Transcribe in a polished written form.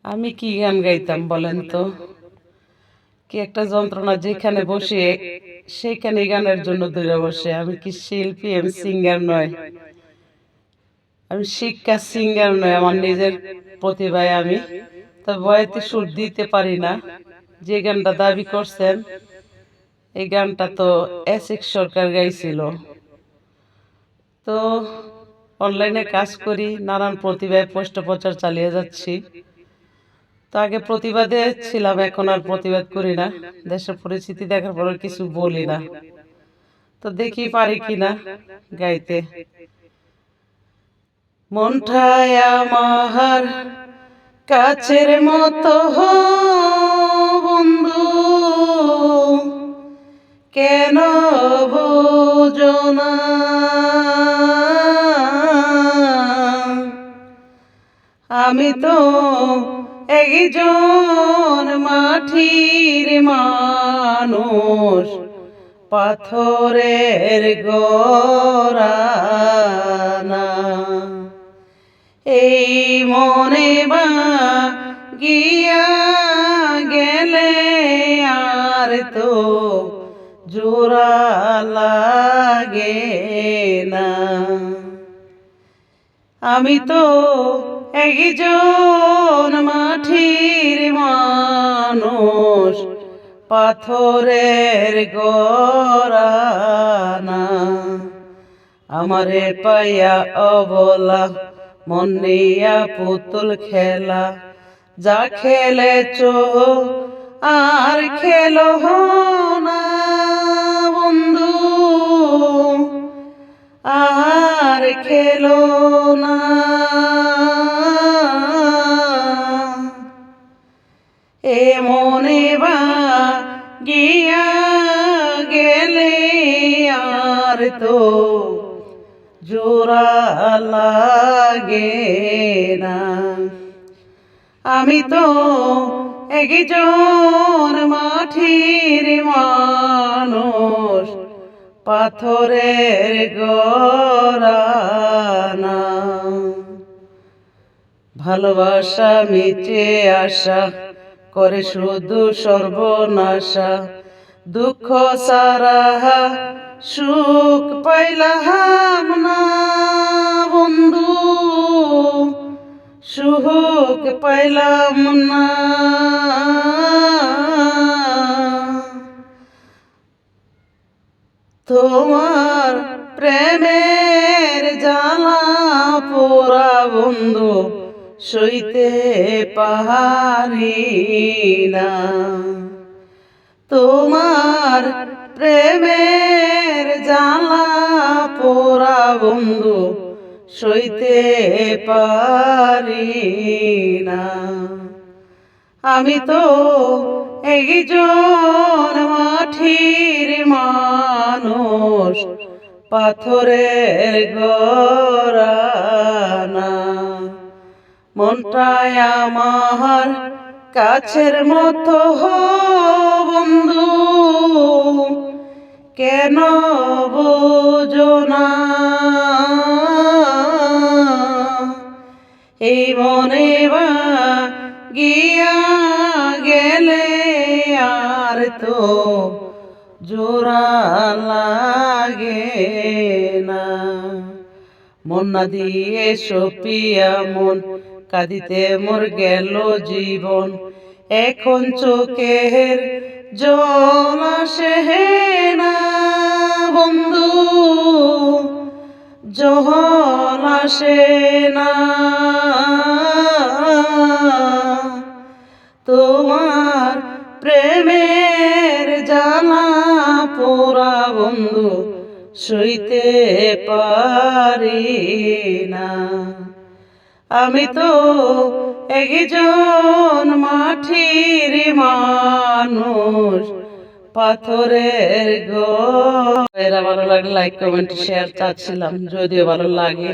আমি কি গান গাইতাম বলেন তো? কি একটা যন্ত্রণা, যেখানে বসে সেইখানে গানের জন্য দৌড়ে বসে। আমি কি শিল্পী? আমি সিঙ্গার নয়, আমি শিক্ষা সিঙ্গার নয়। আমার নিজের প্রতিভায় আমি তো ভয়েতে সুর দিতে পারি না। যে গানটা দাবি করছেন, এই গানটা তো এসিক সরকার গাইছিল। তো অনলাইনে কাজ করি, নানান প্রতিভায় পোস্ট প্রচার চালিয়ে যাচ্ছি। তো আগে প্রতিবাদে ছিলাম, এখন আর প্রতিবাদ করি না। দেশের পরিস্থিতি দেখার পর কিছু বলি না। তো দেখি পারি কিনা গাইতে। মনটায় আমার কাছের মতো বন্ধু, কেন বোঝো না? আমি তো একজন মাটির মানুষ, পাথরের গড়া না। এই মনে বা গিয়া গেলে আর তো জোড়া লাগে না। আমি তো একজন মাটির মানুষ, পাথরের গড়া না। আমারে পাইয়া অবলা মন নিয়া পুতুল খেলা, যা খেলেছ আর খেলো না বন্ধু, আর খেলো না। এ মনে বা গিয়া গেলে আর তো জোড়া লাগে না। আমি তো একজন মাটির মানুষ, পাথরের গড়া না। ভালোবাসা মিটে আশা করে শুধু সর্বনাশা, দুঃখ সারা সুখ পাইলাম না বন্ধু, সুখ পাইলাম না। তোমার প্রেমের জ্বালা পোড়া বন্ধু সইতে পারি না। তোমার প্রেমের জ্বালা পোড়া বন্ধু সইতে পারি না। আমি তো একজন মাটির মানুষ, পাথরের গড়া না। মনটায় আমার কাছের মতো বন্ধু, কেন বোঝো না? এই মনে বা গিয়া গেলে আর তো জোড়া লাগে না। মন না দিয়ে সপিয়া মন কাঁদিতে মোর গেল জীবন, এখন চোখের জল আসে না বন্ধু, জল আসে না। তোমার প্রেমের জ্বালা পোড়া বন্ধু সইতে পারি না। আমি তো একজন মাটির মানুষ, পাথরের গড়া। ভালো লাগলে লাইক কমেন্ট শেয়ার চাচ্ছিলাম, যদিও ভালো লাগে।